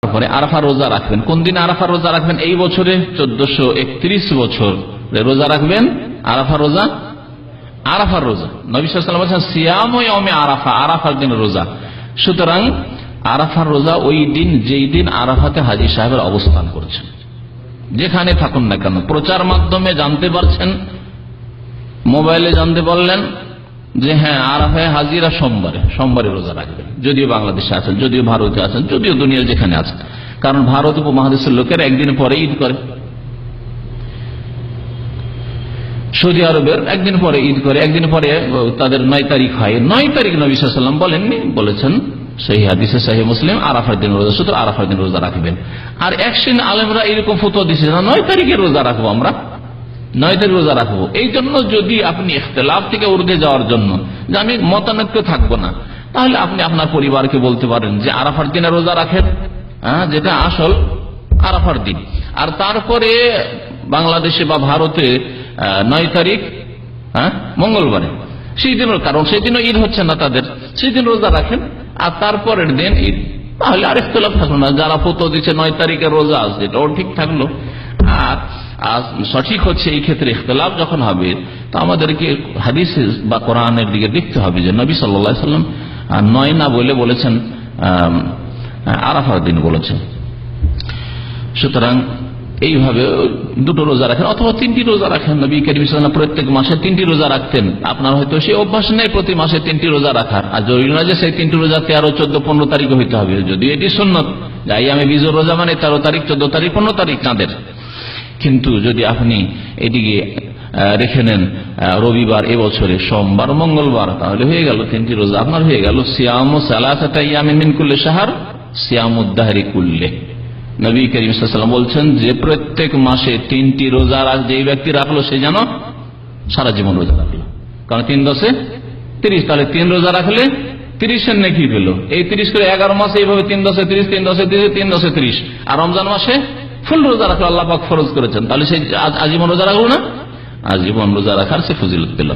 তারপরে আরাফা রোজা রাখবেন। কোন দিন আরাফা রোজা রাখবেন? এই বছরে 1431 বছর রোজা রাখবেন আরাফা রোজা। আরাফার রোজা নবী সাল্লাল্লাহু আলাইহি ওয়াসাল্লাম বলেছেন সিয়াম ইয়াউমে আরাফা, আরাফার দিন রোজা। সুতরাং আরাফার রোজা ওই দিন যেই দিন আরাফাতে হাজী সাহেবের অবস্থান করছেন, যেখানে থাকুন না কেন। প্রচার মাধ্যমে জানতে পারছেন, মোবাইলে জানতে পারলেন যে হ্যাঁ আরাফায় হাজিরা সোমবারে রোজা রাখবেন, যদিও বাংলাদেশে আছেন, যদিও ভারতে আছেন, যদিও দুনিয়ার যেখানে আছেন। কারণ ভারত উপমহাদেশের লোকের একদিন পরে ঈদ করে, সৌদি আরবের একদিন পরে ঈদ করে, একদিন পরে তাদের 9 তারিখ হয়। 9 তারিখ নবী সাল্লাল্লাহু আলাইহি ওয়াসাল্লাম বলেননি, বলেছেন সহিহ হাদিসে সহিহ মুসলিম আরাফার দিন রোজা, সুতরাং আরাফার দিন রোজা রাখবেন। আর এক শ্রেণীর আলেমরা এরকম ফতোয়া দিচ্ছে না 9 তারিখে রোজা রাখবো, আমরা 9 তারিখ রোজা রাখবো। এই জন্য যদি আপনি ইখতিলাফ থেকে ঊর্ধ্বে যাওয়ার জন্য যে আমি মতানৈক্য থাকবো না, তাহলে আপনি আপনার পরিবারকে বলতে পারেন যে আরাফার দিনে রোজা রাখেন, যেটা আসল আরাফার দিন। আর তারপরে বাংলাদেশে বা ভারতে 9 তারিখ মঙ্গলবারে, সেই দিন, কারণ সেই দিনও ঈদ হচ্ছে না তাদের, সেই দিন রোজা রাখেন আর তারপরের দিন ঈদ, তাহলে আর ইখতিলাফ থাকলো না। যারা ফতোয়া দিচ্ছে 9 তারিখে রোজা আসছে, এটাও ঠিক থাকলো। আর সঠিক হচ্ছে এই ক্ষেত্রে ইখতিলাফ যখন হবে, তো আমাদেরকে হাদিস বা কোরআনের দিকে দেখতে হবে যে নবী সাল্লাল্লাহু আলাইহি ওয়াসাল্লাম 9 না বলেছেন আরাফার দিন বলেছেন। সুতরাং এইভাবে দুটো রোজা রাখেন অথবা 3টি রোজা রাখেন। নবী করিম সাল্লাল্লাহু আলাইহি ওয়াসাল্লাম প্রত্যেক মাসে 3টি রোজা রাখতেন। আপনার হয়তো সেই অভ্যাস নেই প্রতি মাসে 3টি রোজা রাখার, আর জরুরি না যে সেই 3টি রোজা 13, 14, 15 তারিখে হইতে হবে। যদি এটি সুন্নত, যাই আমি বিজোর রোজা মানে 13 তারিখ, 14 তারিখ, 15 তারিখ চাঁদের। কিন্তু যদি আপনি এদিকে রেখে নেন রবিবার এবছরে, সোমবার, মঙ্গলবার, তাহলে হয়ে গেল 3টি রোজা আপনার হয়ে গেল। সিয়ামু সালাসাতা ইয়ামিন মিন কুল্লি শাহর সিয়ামুদ দাহরি কুল্লি। নবী করিম সাল্লাল্লাহু আলাইহি ওয়াসাল্লাম বলছেন যে প্রত্যেক মাসে 3টি রোজা যে ব্যক্তি রাখলো সে যেন সারা জীবন রোজা রাখলো। কারণ 3 10 30, তাহলে 3 রোজা রাখলে 30-এর নেকি পেল। এই 30 করে 11 মাসে এইভাবে 3 10 30, 3 10 30, 3 10 30। আর রমজান মাসে ফুল রোজা রাখলো, আল্লাহ পাক ফরজ করেছেন, তাহলে সেই আজীবন রোজা রাখলো না, আজীবন রোজা রাখার সে ফজিলত পেল।